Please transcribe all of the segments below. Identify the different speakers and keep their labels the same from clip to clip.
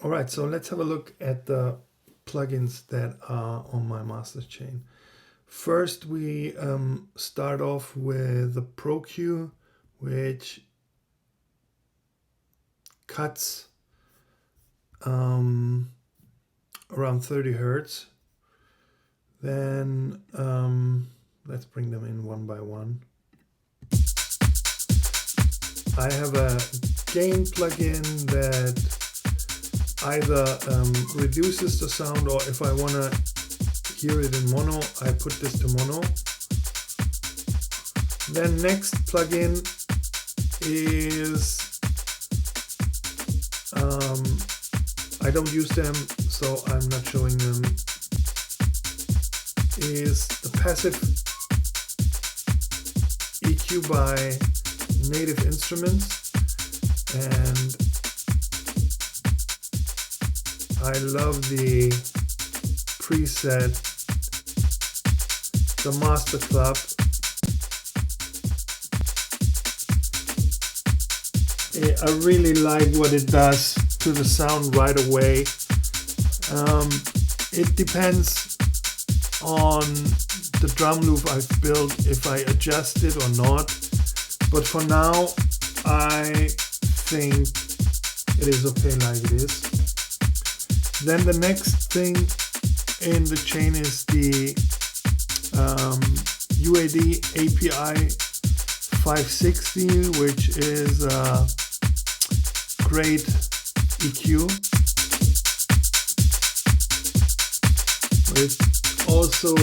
Speaker 1: All right, so let's have a look at the plugins that are on my master chain. First, we start off with the ProQ, which cuts around 30 Hertz. Then let's bring them in one by one. I have a gain plugin that either reduces the sound, or if I want to hear it in mono, I put this to mono. Then next plugin is, I don't use them, so I'm not showing them, is the passive EQ by Native Instruments. And I love the preset, the Master Club. I really like what it does to the sound right away. It depends on the drum loop I've built, if I adjust it or not. But for now, I think it is okay like it is. Then the next thing in the chain is the UAD API 560, which is a great EQ. It also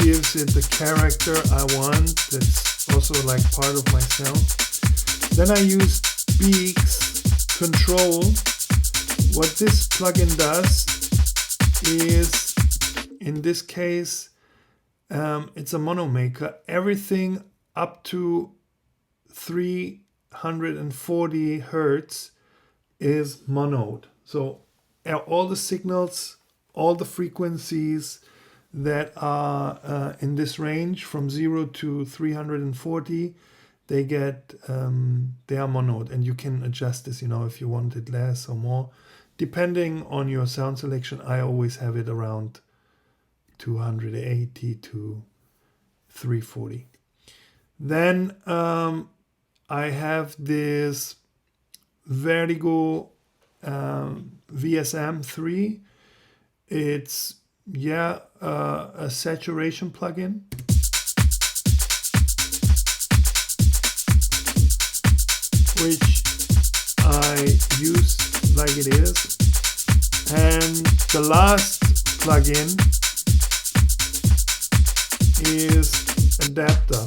Speaker 1: gives it the character I want. That's also like part of my sound. Then I use Beaks Control. What this plugin does is, in this case, it's a mono maker. Everything up to 340 Hertz is monoed. So all the signals, all the frequencies that are in this range from 0 to 340, they are monoed, and you can adjust this, if you want it less or more. Depending on your sound selection, I always have it around 280 to 340. Then I have this Vertigo VSM3. It's a saturation plugin. Which I use like it is. And the last plugin is Adapter.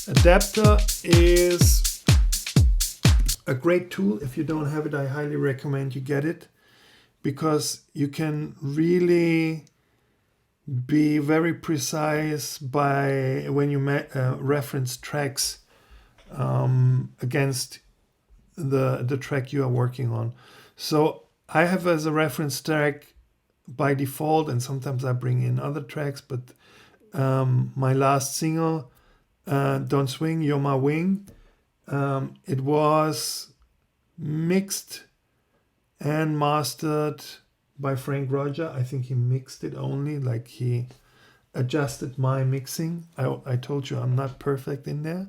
Speaker 1: Adapter is a great tool. If you don't have it, I highly recommend you get it, because you can really be very precise when you reference tracks against the track you are working on. So I have as a reference track by default, and sometimes I bring in other tracks, but my last single, Don't Swing, You're My Wing, it was mixed and mastered by Frank Roger. I think he mixed it only, like he adjusted my mixing. I told you I'm not perfect in there.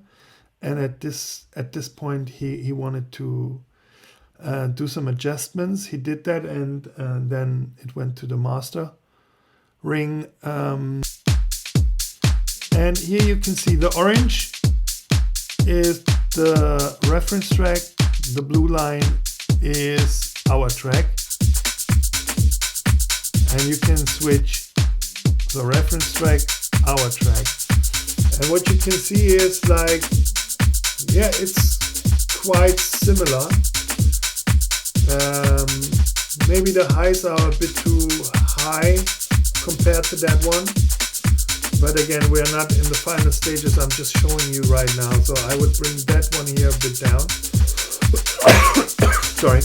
Speaker 1: And at this point, he wanted to do some adjustments. He did that, and then it went to the master ring. And here you can see the orange is the reference track. The blue line is our track. And you can switch the reference track, our track. And what you can see is like, it's quite similar. Maybe the highs are a bit too high compared to that one. But again, we are not in the final stages. I'm just showing you right now. So I would bring that one here a bit down. Sorry.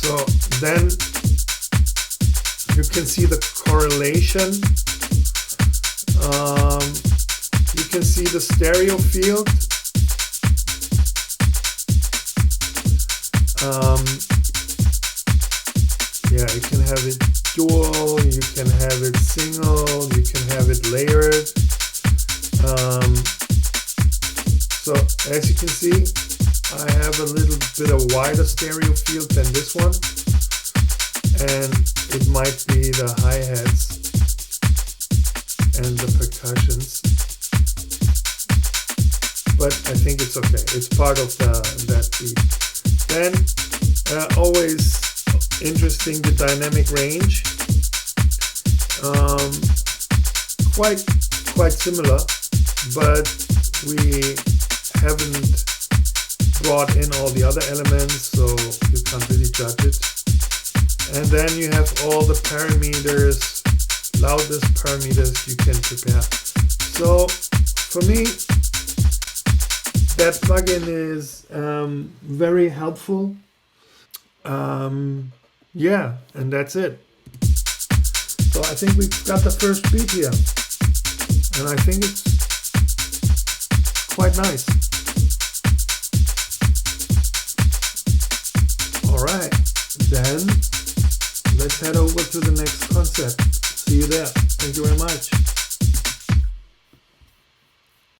Speaker 1: So then you can see the correlation. You can see the stereo field. Yeah, you can have it dual, you can have it single, you can have it layered. So as you can see, I have a little bit of wider stereo field than this one, and it might be the hi-hats and the percussions, but I think it's okay. It's part of that beat. Then always interesting, the dynamic range. Quite similar, but we haven't brought in all the other elements, so you can't really judge it. And then you have all the parameters, loudness parameters you can prepare. So for me, that plugin is very helpful. Yeah, and that's it. So I think we've got the first beat here, and I think it's quite nice. Alright, then let's head over to the next concept. See you there. Thank you very much.